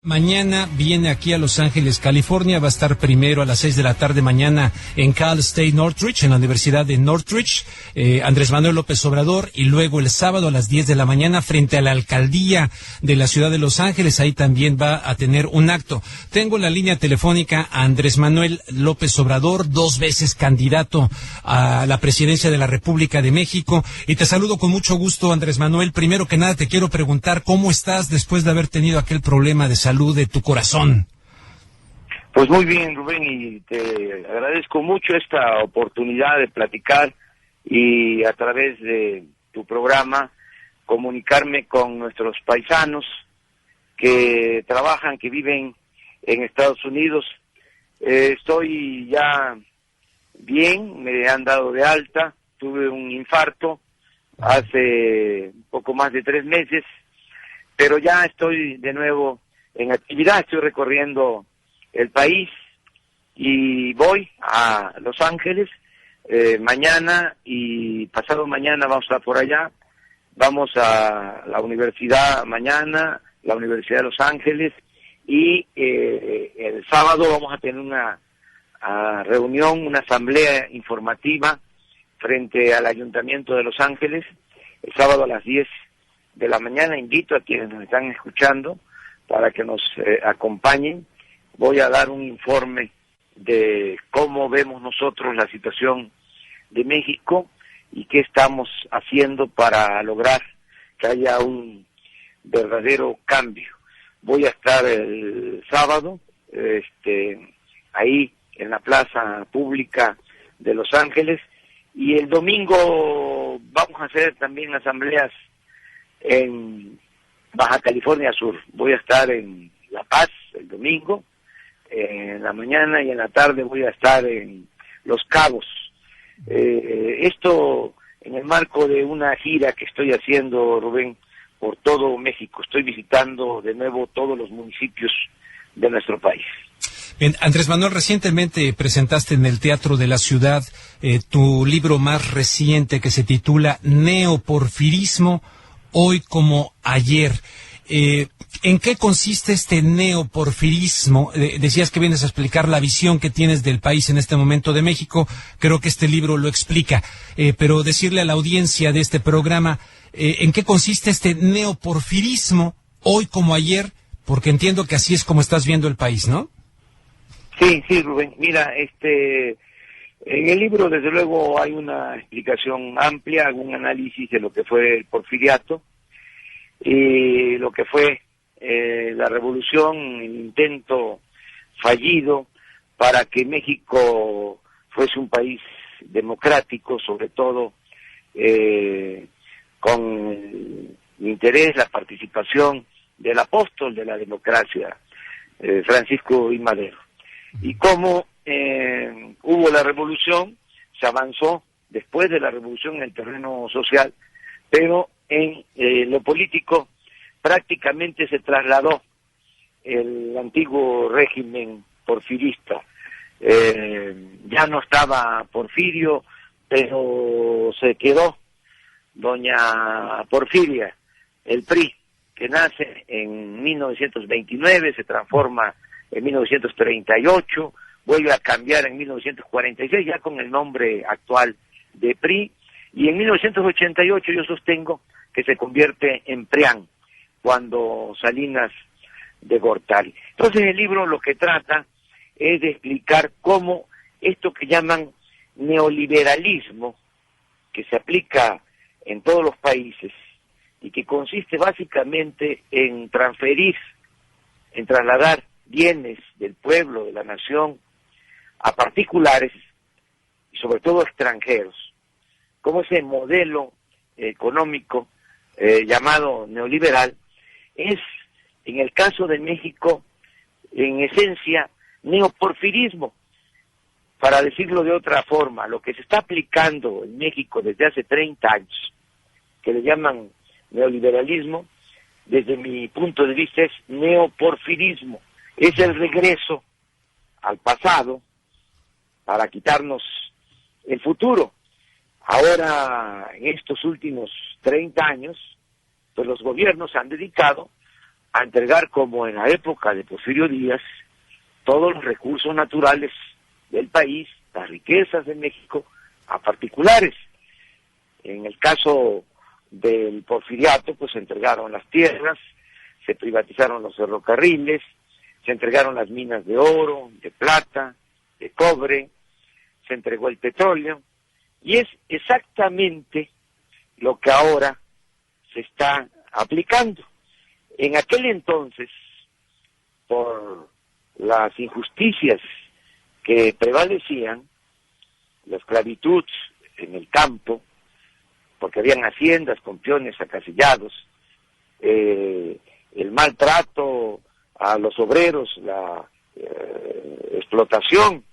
Mañana viene aquí a Los Ángeles, California. Va a estar primero a las 6 de la tarde mañana en Cal State Northridge, en la Universidad de Northridge, Andrés Manuel López Obrador, y luego el sábado a las 10 de la mañana frente a la alcaldía de la ciudad de Los Ángeles. Ahí también va a tener un acto. Tengo en la línea telefónica a Andrés Manuel López Obrador, 2 veces candidato a la presidencia de la República de México. Y te saludo con mucho gusto, Andrés Manuel. Primero que nada te quiero preguntar cómo estás después de haber tenido aquel problema de salud de tu corazón. Pues muy bien, Rubén, y te agradezco mucho esta oportunidad de platicar y a través de tu programa comunicarme con nuestros paisanos que trabajan, que viven en Estados Unidos. Estoy ya bien, me han dado de alta, tuve un infarto hace un poco más de 3 meses, pero ya estoy de nuevo en actividad. Estoy recorriendo el país y voy a Los Ángeles mañana y pasado mañana vamos a estar por allá. Vamos a la universidad mañana, la Universidad de Los Ángeles, y el sábado vamos a tener una reunión, una asamblea informativa frente al Ayuntamiento de Los Ángeles, el sábado a las 10 de la mañana. Invito a quienes nos están escuchando para que nos acompañen. Voy a dar un informe de cómo vemos nosotros la situación de México y qué estamos haciendo para lograr que haya un verdadero cambio. Voy a estar el sábado ahí en la plaza pública de Los Ángeles, y el domingo vamos a hacer también asambleas en Baja California Sur. Voy a estar en La Paz el domingo, en la mañana, y en la tarde voy a estar en Los Cabos. Esto en el marco de una gira que estoy haciendo, Rubén, por todo México. Estoy visitando de nuevo todos los municipios de nuestro país. Bien, Andrés Manuel, recientemente presentaste en el Teatro de la Ciudad tu libro más reciente que se titula Neoporfirismo, hoy como ayer. ¿En qué consiste este neoporfirismo? Decías que vienes a explicar la visión que tienes del país en este momento de México. Creo que este libro lo explica. Pero decirle a la audiencia de este programa, ¿en qué consiste este neoporfirismo, hoy como ayer? Porque entiendo que así es como estás viendo el país, ¿no? Sí, Rubén. Mira, en el libro, desde luego, hay una explicación amplia, algún análisis de lo que fue el porfiriato y lo que fue la revolución, el intento fallido para que México fuese un país democrático, sobre todo con el interés, la participación del apóstol de la democracia, Francisco I. Madero. Y cómo hubo la revolución, se avanzó después de la revolución en el terreno social, pero en lo político prácticamente se trasladó el antiguo régimen porfirista. Ya no estaba Porfirio, pero se quedó doña Porfiria, el PRI, que nace en 1929, se transforma en 1938, vuelve a cambiar en 1946, ya con el nombre actual de PRI, y en 1988 yo sostengo que se convierte en PRIAN, cuando Salinas de Gortari. Entonces el libro lo que trata es de explicar cómo esto que llaman neoliberalismo, que se aplica en todos los países y que consiste básicamente en transferir, en trasladar bienes del pueblo, de la nación, a particulares y sobre todo extranjeros, como ese modelo económico llamado neoliberal es, en el caso de México, en esencia, neoporfirismo. Para decirlo de otra forma, lo que se está aplicando en México desde hace 30 años, que le llaman neoliberalismo, desde mi punto de vista es neoporfirismo. Es el regreso al pasado para quitarnos el futuro. Ahora, en estos últimos 30 años, pues los gobiernos se han dedicado a entregar, como en la época de Porfirio Díaz, todos los recursos naturales del país, las riquezas de México, a particulares. En el caso del porfiriato, pues se entregaron las tierras, se privatizaron los ferrocarriles, se entregaron las minas de oro, de plata, de cobre, se entregó el petróleo, y es exactamente lo que ahora se está aplicando. En aquel entonces, por las injusticias que prevalecían, la esclavitud en el campo, porque habían haciendas con peones acasillados, el maltrato a los obreros, la explotación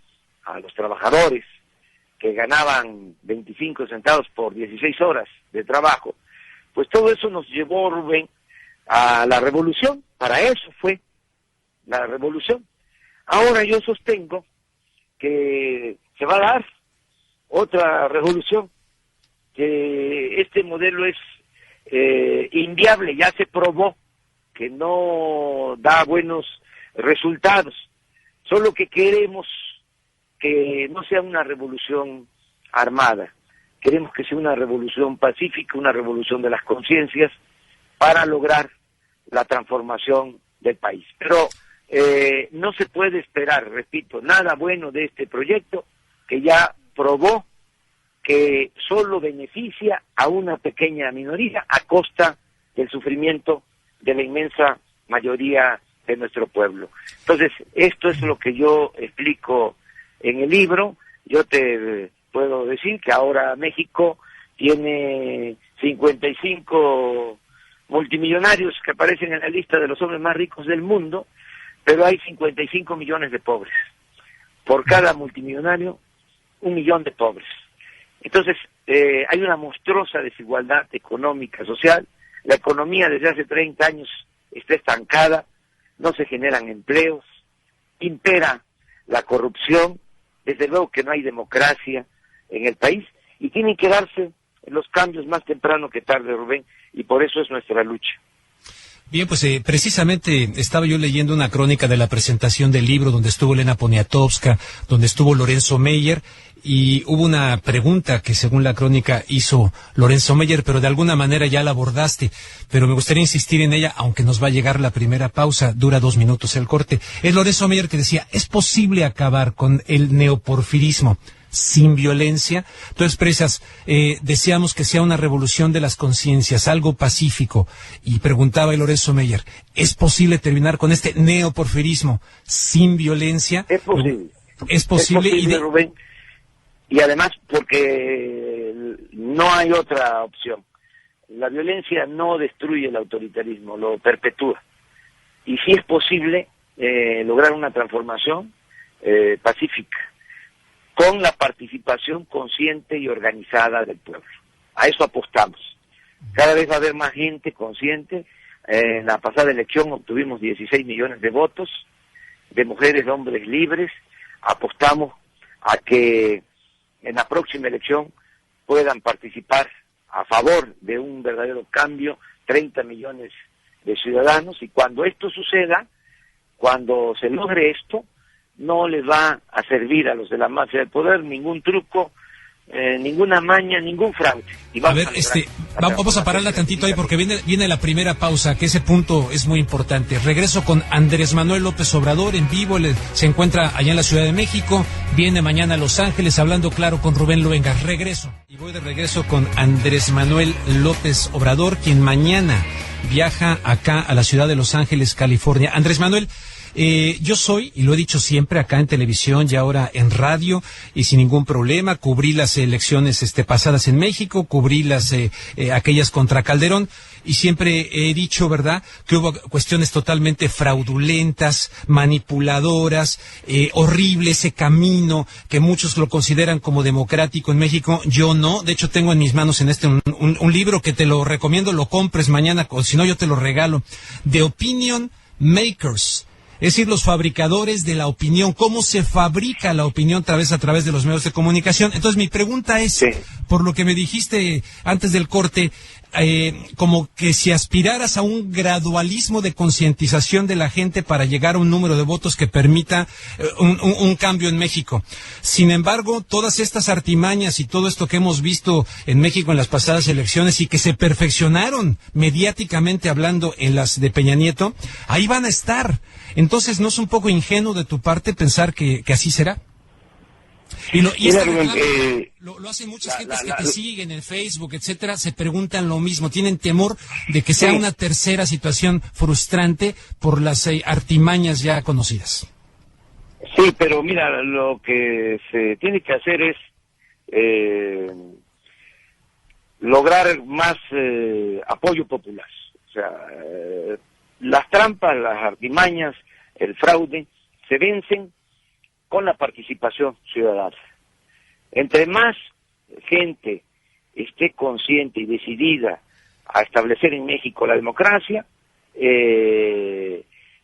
a los trabajadores que ganaban 25 centavos por 16 horas de trabajo, pues todo eso nos llevó, Rubén, a la revolución. Para eso fue la revolución. Ahora yo sostengo que se va a dar otra revolución, que este modelo es inviable, ya se probó que no da buenos resultados. Solo que queremos que no sea una revolución armada, queremos que sea una revolución pacífica, una revolución de las conciencias para lograr la transformación del país. Pero no se puede esperar, repito, nada bueno de este proyecto que ya probó que solo beneficia a una pequeña minoría a costa del sufrimiento de la inmensa mayoría de nuestro pueblo. Entonces, esto es lo que yo explico en el libro. Yo te puedo decir que ahora México tiene 55 multimillonarios que aparecen en la lista de los hombres más ricos del mundo, pero hay 55 millones de pobres. Por cada multimillonario, 1 millón de pobres. Entonces, hay una monstruosa desigualdad económica, social. La economía desde hace 30 años está estancada, no se generan empleos, impera la corrupción, desde luego que no hay democracia en el país, y tienen que darse los cambios más temprano que tarde, Rubén, y por eso es nuestra lucha. Bien, pues precisamente estaba yo leyendo una crónica de la presentación del libro donde estuvo Elena Poniatowska, donde estuvo Lorenzo Meyer, y hubo una pregunta que según la crónica hizo Lorenzo Meyer, pero de alguna manera ya la abordaste, pero me gustaría insistir en ella, aunque nos va a llegar la primera pausa, dura 2 minutos el corte. Es Lorenzo Meyer que decía, ¿es posible acabar con el neoporfirismo sin violencia? Tú expresas, deseamos que sea una revolución de las conciencias, algo pacífico, y preguntaba Lorenzo Meyer, ¿es posible terminar con este neoporfirismo sin violencia? Es posible. Es posible, Rubén, y además porque no hay otra opción. La violencia no destruye el autoritarismo, lo perpetúa. Y sí es posible lograr una transformación pacífica, con la participación consciente y organizada del pueblo. A eso apostamos. Cada vez va a haber más gente consciente. En la pasada elección obtuvimos 16 millones de votos, de mujeres, de hombres libres. Apostamos a que en la próxima elección puedan participar a favor de un verdadero cambio 30 millones de ciudadanos, y cuando esto suceda, cuando se logre esto, no les va a servir a los de la mafia del poder ningún truco, ninguna maña, ningún fraude. Y a ver, vamos a pararla tantito ahí porque viene la primera pausa, que ese punto es muy importante. Regreso con Andrés Manuel López Obrador en vivo, se encuentra allá en la Ciudad de México, viene mañana a Los Ángeles, hablando claro con Rubén Luengas. Regreso. Y voy de regreso con Andrés Manuel López Obrador, quien mañana viaja acá a la ciudad de Los Ángeles, California. Andrés Manuel, yo soy, y lo he dicho siempre acá en televisión y ahora en radio, y sin ningún problema, cubrí las elecciones pasadas en México, cubrí aquellas contra Calderón, y siempre he dicho, ¿verdad?, que hubo cuestiones totalmente fraudulentas, manipuladoras, horrible ese camino, que muchos lo consideran como democrático en México. Yo no. De hecho, tengo en mis manos un libro que te lo recomiendo, lo compres mañana, o si no yo te lo regalo, The Opinion Makers. Es decir, los fabricadores de la opinión, cómo se fabrica la opinión a través de los medios de comunicación. Entonces, mi pregunta es, sí, por lo que me dijiste antes del corte, como que si aspiraras a un gradualismo de concientización de la gente para llegar a un número de votos que permita un cambio en México. Sin embargo, todas estas artimañas y todo esto que hemos visto en México en las pasadas elecciones y que se perfeccionaron mediáticamente hablando en las de Peña Nieto, ahí van a estar. Entonces, ¿no es un poco ingenuo de tu parte pensar que así será? Y este reclamo lo hacen muchas gentes que te siguen en Facebook, etcétera, se preguntan lo mismo, tienen temor de que sea una tercera situación frustrante por las artimañas ya conocidas. Sí, pero mira, lo que se tiene que hacer es lograr más apoyo popular. O sea, las trampas, las artimañas, el fraude, se vencen con la participación ciudadana. Entre más gente esté consciente y decidida a establecer en México la democracia,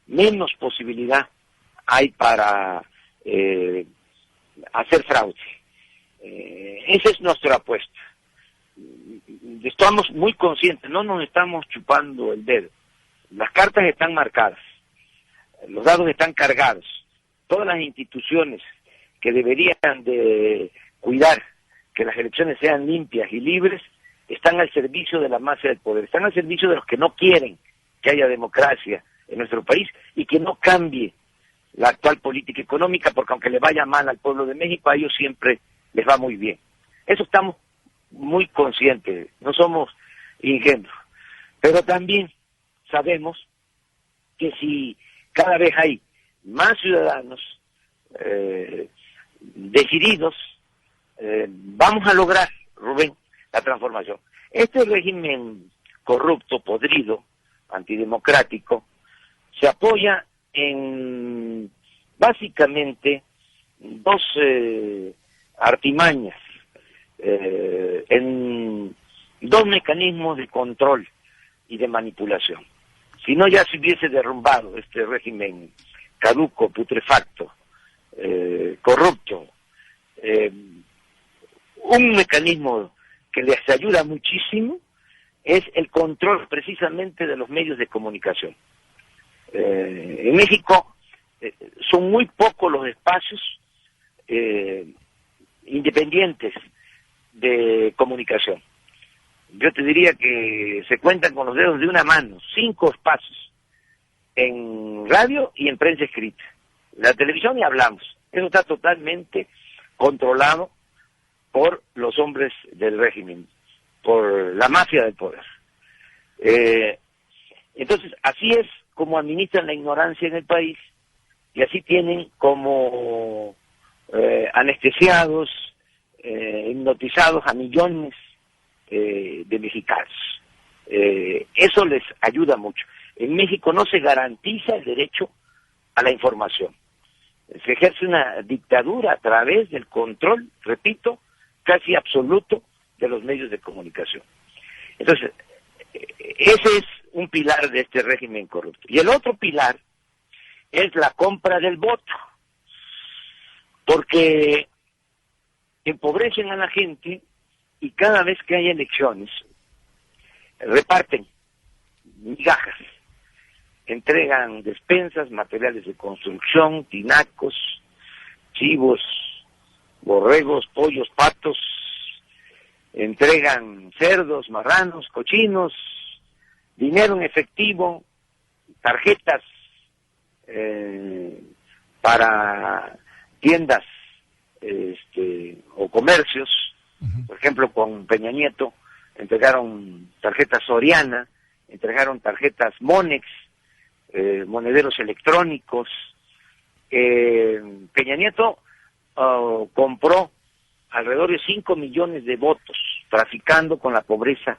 menos posibilidad hay para hacer fraude. Esa es nuestra apuesta. Estamos muy conscientes, no nos estamos chupando el dedo. Las cartas están marcadas, los dados están cargados. Todas las instituciones que deberían de cuidar que las elecciones sean limpias y libres están al servicio de la masa del poder, están al servicio de los que no quieren que haya democracia en nuestro país y que no cambie la actual política económica, porque aunque le vaya mal al pueblo de México, a ellos siempre les va muy bien. Eso estamos muy conscientes, no somos ingenuos, pero también sabemos que si cada vez hay más ciudadanos decididos, vamos a lograr, Rubén, la transformación. Este régimen corrupto, podrido, antidemocrático, se apoya en básicamente dos artimañas, en dos mecanismos de control y de manipulación. Si no, ya se hubiese derrumbado este régimen caduco, putrefacto, corrupto. Un mecanismo que les ayuda muchísimo es el control precisamente de los medios de comunicación. En México son muy pocos los espacios independientes de comunicación. Yo te diría que se cuentan con los dedos de una mano, 5 espacios en radio y en prensa escrita. La televisión ni hablamos. Eso está totalmente controlado por los hombres del régimen, por la mafia del poder. Entonces, así es como administran la ignorancia en el país y así tienen como anestesiados, hipnotizados a millones de mexicanos. Eso les ayuda mucho. En México no se garantiza el derecho a la información. Se ejerce una dictadura a través del control, repito, casi absoluto de los medios de comunicación. Entonces, ese es un pilar de este régimen corrupto. Y el otro pilar es la compra del voto, porque empobrecen a la gente y cada vez que hay elecciones reparten migajas, entregan despensas, materiales de construcción, tinacos, chivos, borregos, pollos, patos, entregan cerdos, marranos, cochinos, dinero en efectivo, tarjetas para tiendas o comercios. Por ejemplo, con Peña Nieto entregaron tarjetas Soriana, entregaron tarjetas Monex, monederos electrónicos. Peña Nieto compró alrededor de 5 millones de votos, traficando con la pobreza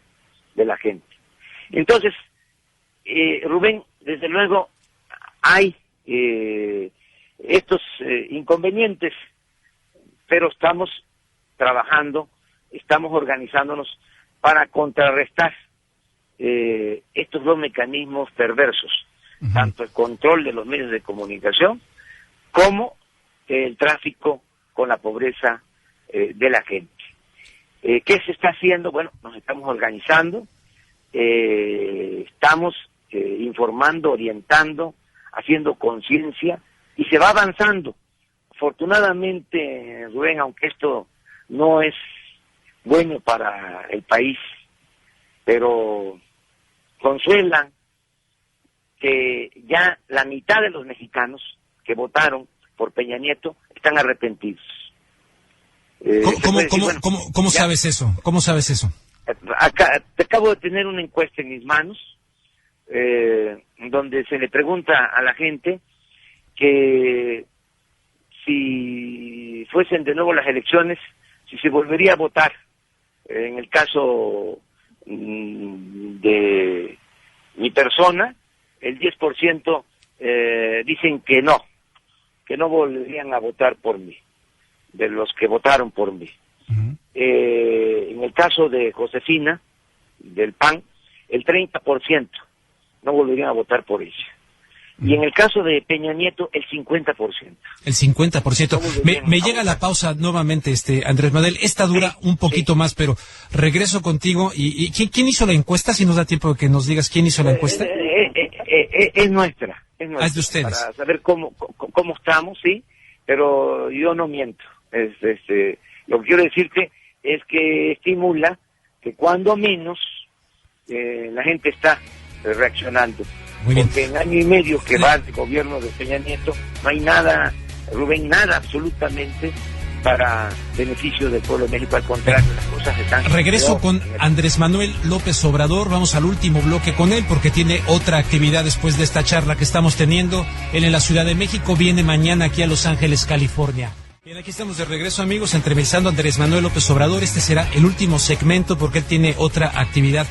de la gente. Entonces, Rubén, desde luego hay estos inconvenientes, pero estamos trabajando, estamos organizándonos para contrarrestar estos dos mecanismos perversos, tanto el control de los medios de comunicación como el tráfico con la pobreza de la gente. ¿Qué se está haciendo? Bueno, nos estamos organizando, estamos informando, orientando, haciendo conciencia, y se va avanzando. Afortunadamente, Rubén, aunque esto no es bueno para el país, pero consuela que ya la mitad de los mexicanos que votaron por Peña Nieto están arrepentidos. ¿Cómo sabes eso? ¿Cómo sabes eso? Acá te acabo de tener una encuesta en mis manos, donde se le pregunta a la gente que si fuesen de nuevo las elecciones, si se volvería a votar. En el caso de mi persona, el 10% dicen que no volverían a votar por mí, de los que votaron por mí. Uh-huh. En el caso de Josefina, del PAN, el 30% no volverían a votar por ella. Y en el caso de Peña Nieto, el 50%. El 50%. Me llega la pausa nuevamente, Andrés Manuel. Esta dura un poquito más, pero regreso contigo. ¿Y quién hizo la encuesta? Si nos da tiempo de que nos digas quién hizo la encuesta. Es nuestra. Es de ustedes. Para saber cómo estamos, sí, pero yo no miento. Lo que quiero decirte es que estimula que cuando menos la gente está reaccionando. Muy bien. Porque en año y medio que va el gobierno de Peña Nieto no hay nada, Rubén, nada absolutamente para beneficio del pueblo de México. Al contrario, las cosas están... Regreso con Andrés Manuel López Obrador. Vamos al último bloque con él porque tiene otra actividad después de esta charla que estamos teniendo. Él en la Ciudad de México, viene mañana aquí a Los Ángeles, California. Bien, aquí estamos de regreso, amigos, entrevistando a Andrés Manuel López Obrador. Este será el último segmento porque él tiene otra actividad.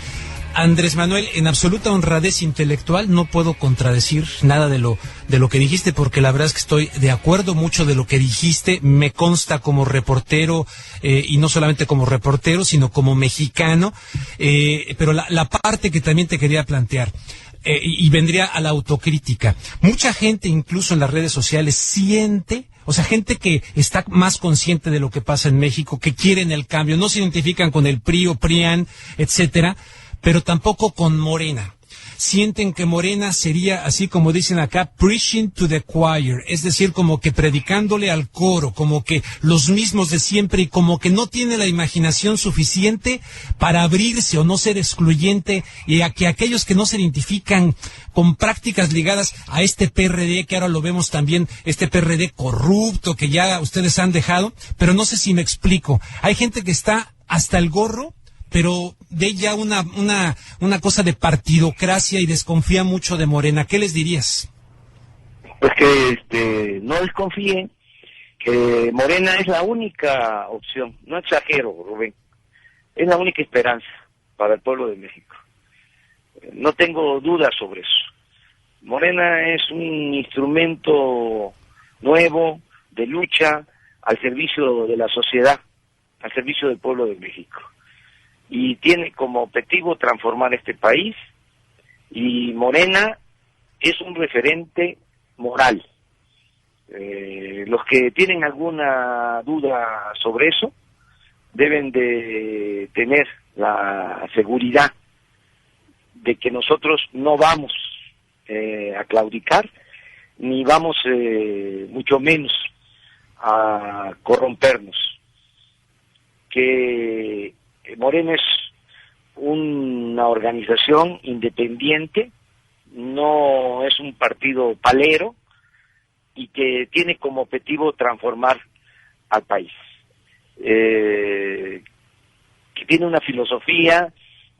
Andrés Manuel, en absoluta honradez intelectual, no puedo contradecir nada de lo que dijiste, porque la verdad es que estoy de acuerdo mucho de lo que dijiste. Me consta como reportero, y no solamente como reportero, sino como mexicano, pero la parte que también te quería plantear, y vendría a la autocrítica. Mucha gente, incluso en las redes sociales, siente... O sea, gente que está más consciente de lo que pasa en México, que quieren el cambio, no se identifican con el PRI o PRIAN, etcétera, pero tampoco con Morena. Sienten que Morena sería, así como dicen acá, preaching to the choir, es decir, como que predicándole al coro, como que los mismos de siempre, y como que no tiene la imaginación suficiente para abrirse o no ser excluyente, y a que aquellos que no se identifican con prácticas ligadas a este PRD, que ahora lo vemos también, este PRD corrupto que ya ustedes han dejado, pero no sé si me explico. Hay gente que está hasta el gorro, pero ve ya una cosa de partidocracia y desconfía mucho de Morena. ¿Qué les dirías? Pues que no desconfíen, que Morena es la única opción, no exagero, Rubén, es la única esperanza para el pueblo de México. No tengo dudas sobre eso. Morena es un instrumento nuevo de lucha al servicio de la sociedad, al servicio del pueblo de México. Y tiene como objetivo transformar este país, y Morena es un referente moral. Los que tienen alguna duda sobre eso deben de tener la seguridad de que nosotros no vamos a claudicar, ni vamos mucho menos a corrompernos. Que Morena es una organización independiente, no es un partido palero, y que tiene como objetivo transformar al país. Que tiene una filosofía,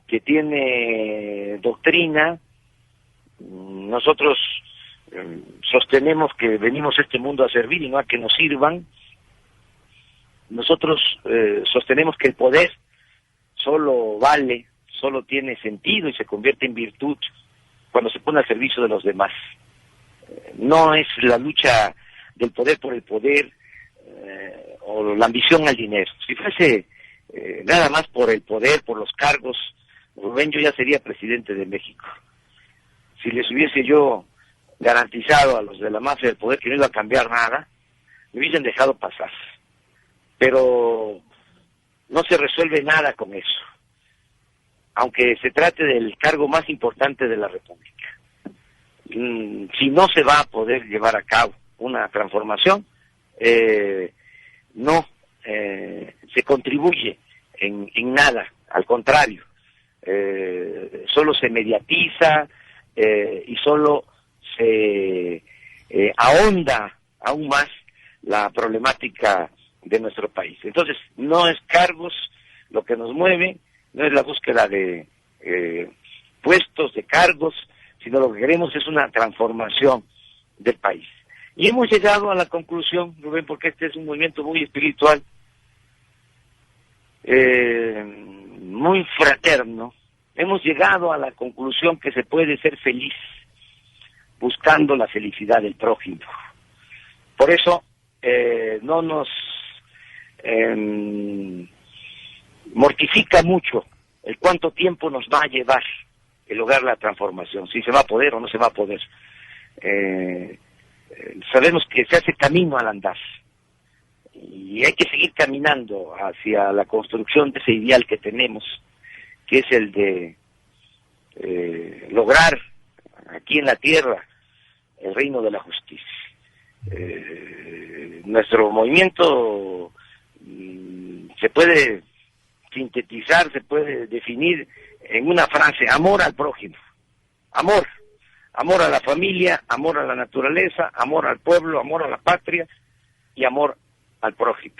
que tiene doctrina. Nosotros sostenemos que venimos a este mundo a servir y no a que nos sirvan. Nosotros sostenemos que el poder solo vale, solo tiene sentido y se convierte en virtud cuando se pone al servicio de los demás. No es la lucha del poder por el poder, o la ambición al dinero. Si fuese nada más por el poder, por los cargos, Rubén, yo ya sería presidente de México. Si les hubiese yo garantizado a los de la mafia del poder que no iba a cambiar nada, me hubiesen dejado pasar. Pero no se resuelve nada con eso. aunque se trate del cargo más importante de la República. Si no se va a poder llevar a cabo una transformación, no se contribuye en nada, al contrario, solo se mediatiza y solo se ahonda aún más la problemática de nuestro país. Entonces, no es cargos lo que nos mueve, no es la búsqueda de puestos, de cargos, sino lo que queremos es una transformación del país. Y hemos llegado a la conclusión, Rubén, porque este es un movimiento muy espiritual, muy fraterno, hemos llegado a la conclusión que se puede ser feliz buscando la felicidad del prójimo. Por eso no nos mortifica mucho el cuánto tiempo nos va a llevar el lograr la transformación, si se va a poder o no se va a poder. Sabemos que se hace camino al andar y hay que seguir caminando hacia la construcción de ese ideal que tenemos, que es el de lograr aquí en la tierra el reino de la justicia. Nuestro movimiento se puede sintetizar, se puede definir en una frase: amor al prójimo, amor a la familia, amor a la naturaleza, amor al pueblo, amor a la patria y amor al prójimo.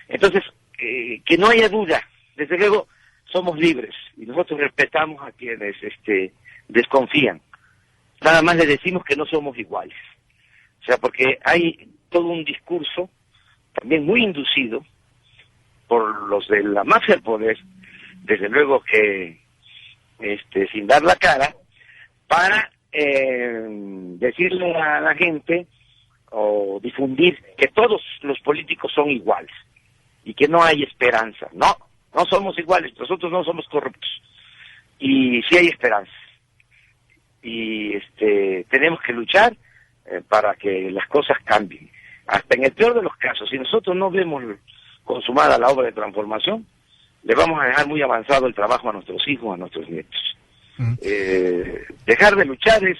Entonces, que no haya duda, desde luego somos libres y nosotros respetamos a quienes desconfían. Nada más le decimos que no somos iguales. O sea, porque hay todo un discurso también muy inducido por los de la mafia del poder, desde luego que sin dar la cara, para decirle a la gente o difundir que todos los políticos son iguales y que no hay esperanza. No somos iguales, nosotros no somos corruptos y sí hay esperanza. Y tenemos que luchar para que las cosas cambien. Hasta en el peor de los casos, si nosotros no vemos consumada la obra de transformación, le vamos a dejar muy avanzado el trabajo a nuestros hijos, a nuestros nietos. Dejar de luchar es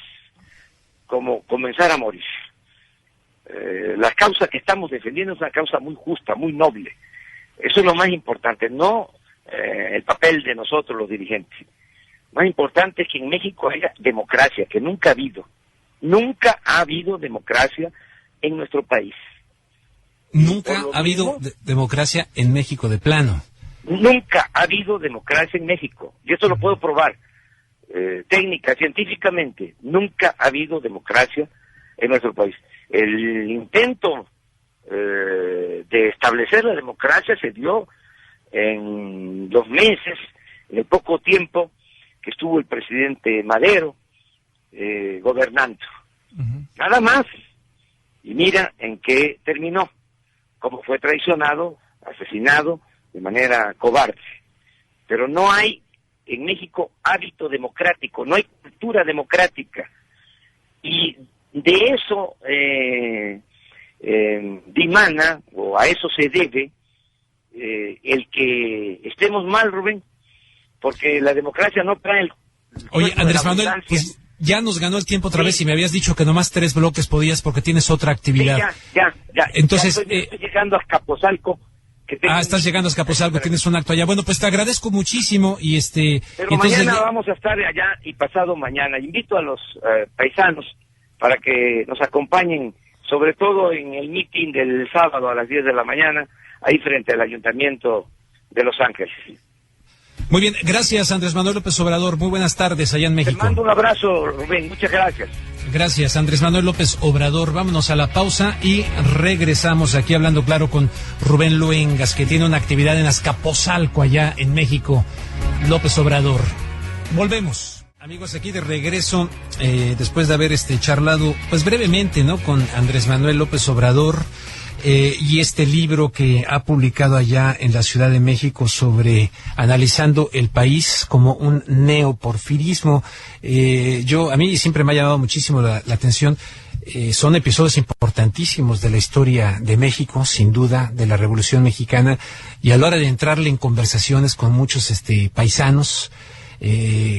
como comenzar a morir. La causa que estamos defendiendo es una causa muy justa, muy noble. Eso es lo más importante, no el papel de nosotros los dirigentes. Más importante es que en México haya democracia, que nunca ha habido. Nunca ha habido democracia en nuestro país. Nunca ha habido democracia en México, de plano. Nunca ha habido democracia en México. Y esto lo puedo probar técnica, científicamente. Nunca ha habido democracia en nuestro país. El intento de establecer la democracia se dio en los meses, en el poco tiempo que estuvo el presidente Madero gobernando. Nada más. Y mira en qué terminó, cómo fue traicionado, asesinado de manera cobarde. Pero no hay en México hábito democrático, no hay cultura democrática. Y de eso dimana, o a eso se debe, el que estemos mal, Rubén, porque la democracia no trae el... Oye, Andrés Manuel, pues ya nos ganó el tiempo otra vez y me habías dicho que nomás 3 bloques podías porque tienes otra actividad. Sí, ya. Entonces, estoy llegando a Azcapotzalco. Estás llegando a Azcapotzalco, tienes un acto allá. Bueno, pues te agradezco muchísimo y Pero entonces, mañana vamos a estar allá y pasado mañana. Invito a los paisanos para que nos acompañen, sobre todo en el meeting del sábado a las 10 de la mañana, ahí frente al Ayuntamiento de Los Ángeles. Muy bien, gracias Andrés Manuel López Obrador, muy buenas tardes allá en México. Te mando un abrazo, Rubén, muchas gracias. Gracias, Andrés Manuel López Obrador. Vámonos a la pausa y regresamos aquí hablando claro con Rubén Luengas, que tiene una actividad en Azcapotzalco allá en México. López Obrador. Volvemos. Amigos, aquí de regreso, después de haber charlado, pues brevemente, ¿no?, con Andrés Manuel López Obrador, y este libro que ha publicado allá en la Ciudad de México sobre analizando el país como un neoporfirismo. A mí siempre me ha llamado muchísimo la atención. Son episodios importantísimos de la historia de México, sin duda, de la Revolución Mexicana, y a la hora de entrarle en conversaciones con muchos paisanos,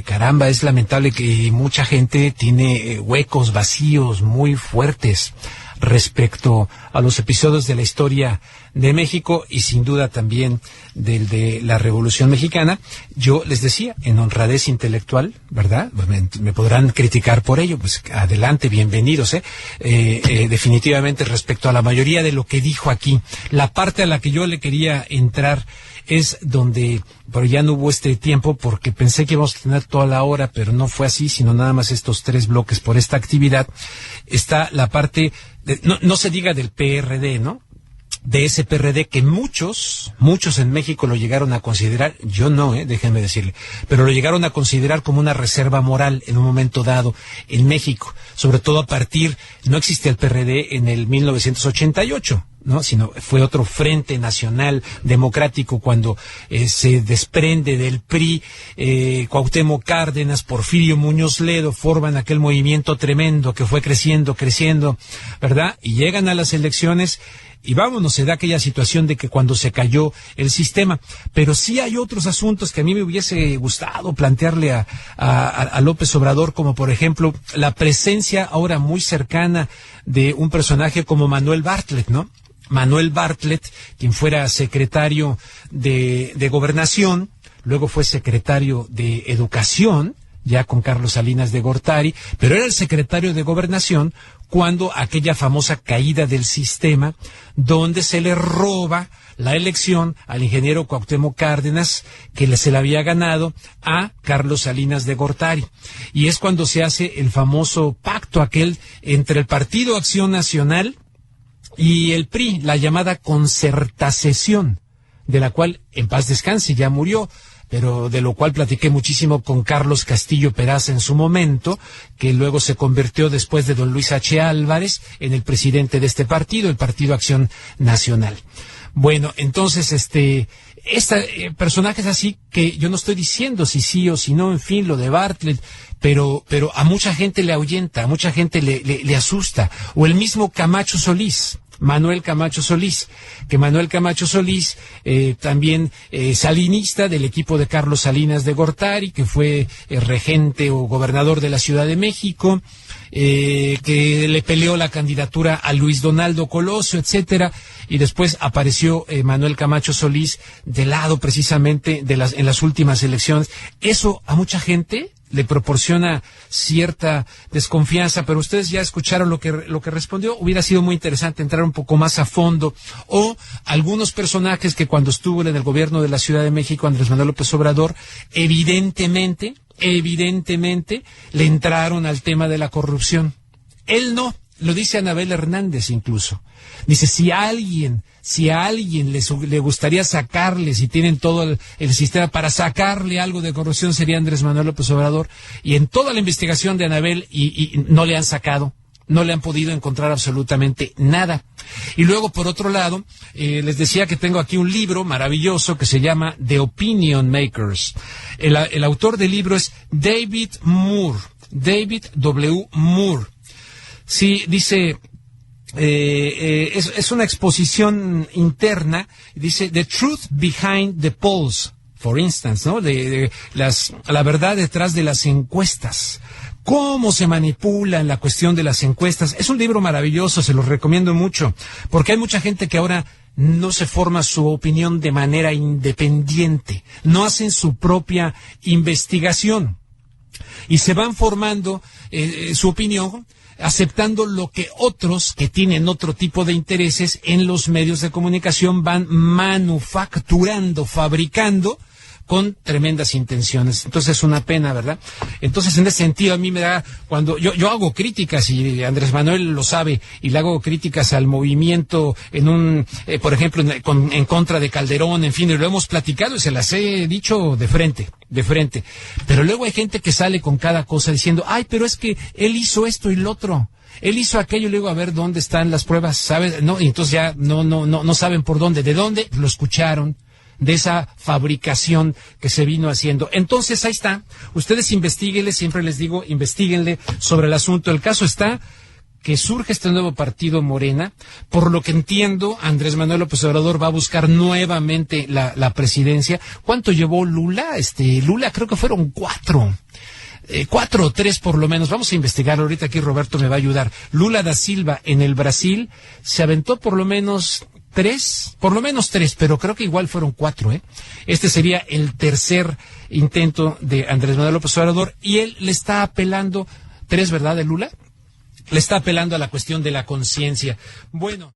caramba, es lamentable que mucha gente tiene huecos, vacíos muy fuertes respecto a los episodios de la historia de México y sin duda también del de la Revolución Mexicana. Yo les decía, en honradez intelectual, ¿verdad? Me podrán criticar por ello, pues adelante, bienvenidos, definitivamente respecto a la mayoría de lo que dijo aquí. La parte a la que yo le quería entrar es donde, pero ya no hubo este tiempo porque pensé que íbamos a tener toda la hora, pero no fue así, sino nada más estos 3 bloques por esta actividad. Está la parte, no se diga del PRD, ¿no? De ese PRD que muchos en México lo llegaron a considerar, yo no, déjenme decirle, pero lo llegaron a considerar como una reserva moral en un momento dado en México, sobre todo a partir, no existía el PRD en el 1988, ¿no? Sino fue otro Frente Nacional Democrático cuando se desprende del PRI, Cuauhtémoc Cárdenas, Porfirio Muñoz Ledo forman aquel movimiento tremendo que fue creciendo, ¿verdad? Y llegan a las elecciones y vámonos, se da aquella situación de que cuando se cayó el sistema. Pero sí hay otros asuntos que a mí me hubiese gustado plantearle a López Obrador, como por ejemplo la presencia ahora muy cercana de un personaje como Manuel Bartlett, ¿no? Manuel Bartlett, quien fuera secretario de Gobernación, luego fue secretario de Educación, ya con Carlos Salinas de Gortari, pero era el secretario de Gobernación cuando aquella famosa caída del sistema, donde se le roba la elección al ingeniero Cuauhtémoc Cárdenas, que se le había ganado a Carlos Salinas de Gortari. Y es cuando se hace el famoso pacto aquel entre el Partido Acción Nacional y el PRI, la llamada concertación, de la cual en paz descanse, ya murió, pero de lo cual platiqué muchísimo con Carlos Castillo Peraza en su momento, que luego se convirtió después de don Luis H. Álvarez en el presidente de este partido, el Partido Acción Nacional. Bueno, entonces, personajes así que yo no estoy diciendo si sí o si no, en fin, lo de Bartlett, pero a mucha gente le ahuyenta, a mucha gente le asusta. O el mismo Camacho Solís, Manuel Camacho Solís, que Manuel Camacho Solís, también salinista del equipo de Carlos Salinas de Gortari, que fue regente o gobernador de la Ciudad de México, que le peleó la candidatura a Luis Donaldo Colosio, etcétera, y después apareció Manuel Camacho Solís del lado precisamente en las últimas elecciones. Eso a mucha gente le proporciona cierta desconfianza, pero ustedes ya escucharon lo que respondió. Hubiera sido muy interesante entrar un poco más a fondo, o algunos personajes que cuando estuvo en el gobierno de la Ciudad de México, Andrés Manuel López Obrador, evidentemente le entraron al tema de la corrupción. Él no, lo dice Anabel Hernández incluso. Dice, si a alguien le gustaría sacarle, si tienen todo el sistema para sacarle algo de corrupción, sería Andrés Manuel López Obrador. Y en toda la investigación de Anabel, y no le han sacado, no le han podido encontrar absolutamente nada. Y luego, por otro lado, les decía que tengo aquí un libro maravilloso que se llama The Opinion Makers. El autor del libro es David W. Moore. Sí, dice, es una exposición interna, dice The Truth Behind the Polls, for instance, ¿no? La verdad detrás de las encuestas. Cómo se manipula en la cuestión de las encuestas. Es un libro maravilloso, se los recomiendo mucho, porque hay mucha gente que ahora no se forma su opinión de manera independiente, no hacen su propia investigación y se van formando su opinión aceptando lo que otros que tienen otro tipo de intereses en los medios de comunicación van manufacturando, fabricando con tremendas intenciones. Entonces es una pena, ¿verdad? Entonces en ese sentido a mí me da, cuando yo hago críticas, y Andrés Manuel lo sabe, y le hago críticas al movimiento por ejemplo, en contra de Calderón, en fin, y lo hemos platicado y se las he dicho de frente. Pero luego hay gente que sale con cada cosa diciendo, ay, pero es que él hizo esto y lo otro. Él hizo aquello, y luego a ver dónde están las pruebas, ¿sabes? No, y entonces ya no saben por dónde. ¿De dónde? Lo escucharon, de esa fabricación que se vino haciendo. Entonces ahí está. Ustedes investíguenle, siempre les digo, investíguenle sobre el asunto. El caso está que surge este nuevo partido Morena. Por lo que entiendo, Andrés Manuel López Obrador va a buscar nuevamente la presidencia. ¿Cuánto llevó Lula? Lula creo que fueron 4. 4 o 3 por lo menos. Vamos a investigar ahorita, aquí Roberto me va a ayudar. Lula da Silva en el Brasil se aventó por lo menos 3, pero creo que igual fueron 4, ¿eh? Este sería el tercer intento de Andrés Manuel López Obrador y él le está apelando, 3, ¿verdad, de Lula? Le está apelando a la cuestión de la conciencia. Bueno.